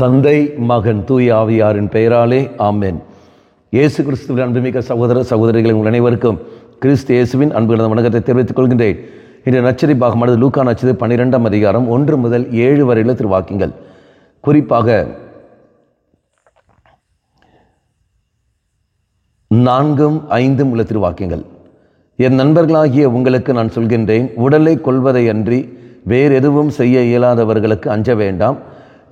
தந்தை, மகன், தூய ஆவியாரின் பெயராலே ஆமென். இயேசு கிறிஸ்துவின் அன்புமிக்க சகோதர சகோதரிகள் உங்கள் அனைவருக்கும் கிறிஸ்து இயேசுவின் அன்பு கலந்த வணக்கத்தை தெரிவித்துக் கொள்கின்றேன். இன்று நற்செய்தி பாகமானது லூக்கா நற்செய்தி 12ஆம் அதிகாரம் 1 முதல் 7 வரையுள்ள திருவாக்கியங்கள். குறிப்பாக 4, 5 உள்ள திருவாக்கியங்கள். என் நண்பர்களாகிய உங்களுக்கு நான் சொல்கின்றேன், உடலை கொல்வதை அன்றி வேறு எதுவும் செய்ய இயலாதவர்களுக்கு அஞ்ச வேண்டாம்.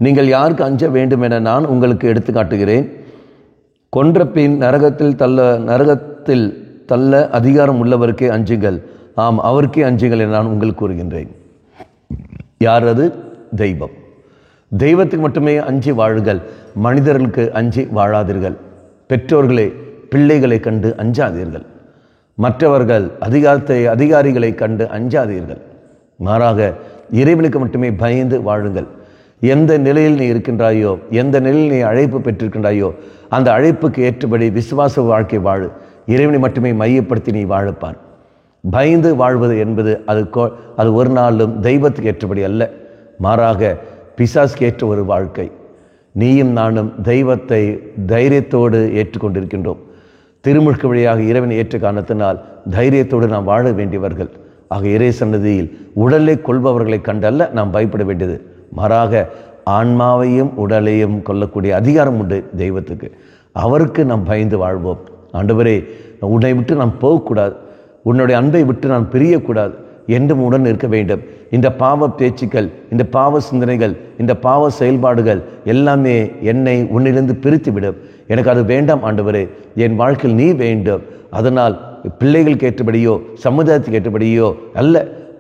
நீங்கள் யாருக்கு அஞ்ச வேண்டும் என நான் உங்களுக்கு எடுத்து காட்டுகிறேன். கொன்ற பின் நரகத்தில் தள்ள அதிகாரம் உள்ளவருக்கே அஞ்சுங்கள். ஆம், அவருக்கே அஞ்சுங்கள் என நான் உங்களுக்கு கூறுகின்றேன். யார் அது? தெய்வம். தெய்வத்துக்கு மட்டுமே அஞ்சி வாழுங்கள், மனிதர்களுக்கு அஞ்சி வாழாதீர்கள். பெற்றோர்களே, பிள்ளைகளை கண்டு அஞ்சாதீர்கள். மற்றவர்கள் அதிகாரிகளை கண்டு அஞ்சாதீர்கள். மாறாக இறைவனுக்கு மட்டுமே பயந்து வாழுங்கள். எந்த நிலையில் நீ இருக்கின்றாயோ, எந்த நிலையில் நீ அழைப்பு பெற்றிருக்கின்றாயோ, அந்த அழைப்புக்கு ஏற்றபடி விசுவாச வாழ்க்கை வாழு. இறைவனை மட்டுமே மையப்படுத்தி நீ வாழப்பார். பயந்து வாழ்வது என்பது அது ஒரு நாளும் தெய்வத்துக்கு ஏற்றபடி அல்ல, மாறாக பிசாசுக்கு ஏற்ற ஒரு வாழ்க்கை. நீயும் நானும் தெய்வத்தை தைரியத்தோடு ஏற்றுக்கொண்டிருக்கின்றோம். திருமுழுக்கு வழியாக இறைவனை ஏற்ற காரணத்தினால் தைரியத்தோடு நாம் வாழ வேண்டியவர்கள். ஆக இறை சன்னதியில் உடலை கொள்பவர்களை கண்டல்ல நாம் பயப்பட வேண்டியது, மாறாக ஆன்மாவையும் உடலையும் கொல்லக்கூடிய அதிகாரம் உண்டு தெய்வத்துக்கு. அவருக்கு நாம் பயந்து வாழ்வோம். ஆண்டவரே, உன்னை விட்டு நாம் போகக்கூடாது, உன்னுடைய அன்பை விட்டு நான் பிரியக்கூடாது, என்றும் உடன் இருக்க வேண்டும். இந்த பாவ பேச்சுக்கள், இந்த பாவ சிந்தனைகள், இந்த பாவ செயல்பாடுகள் எல்லாமே என்னை உன்னிலிருந்து பிரித்து விடும். எனக்கு அது வேண்டாம் ஆண்டவரே, என் வாழ்க்கையில் நீ வேண்டும். அதனால் பிள்ளைகளுக்கு ஏற்றபடியோ சமுதாயத்துக்கு ஏற்றபடியோ அல்ல,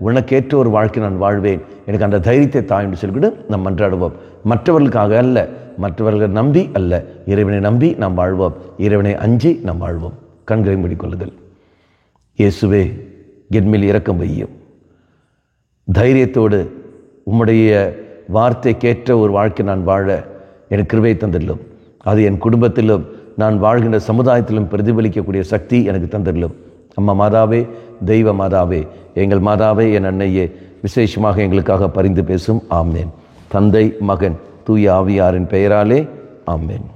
உனக்கேற்ற ஒரு வாழ்க்கை நான் வாழ்வேன். எனக்கு அந்த தைரியத்தை தா என்று சொல்லிவிட்டு நாம் மன்றாடுவோம். மற்றவர்களுக்காக அல்ல, மற்றவர்களை நம்பி அல்ல, இறைவனை நம்பி நாம் வாழ்வோம். இறைவனை அஞ்சி நாம் வாழ்வோம். கண்களை மூடிக்கொள்ளுதல். இயேசுவே, என்மேல் இரக்கம் வையும். தைரியத்தோடு உம்முடைய வார்த்தைக்கேற்ற ஒரு வாழ்க்கை நான் வாழ எனக்கு கிருபை தந்திரலும். அது என் குடும்பத்திலும் நான் வாழ்கின்ற சமுதாயத்திலும் பிரதிபலிக்கக்கூடிய சக்தி எனக்கு தந்திரலும். அம்மா மாதாவே, தெய்வ மாதாவே, எங்கள் மாதாவே, என் அன்னையே, விசேஷமாக எங்களுக்காக பரிந்து பேசும். ஆமேன். தந்தை, மகன், தூய ஆவியாரின் பெயராலே ஆமேன்.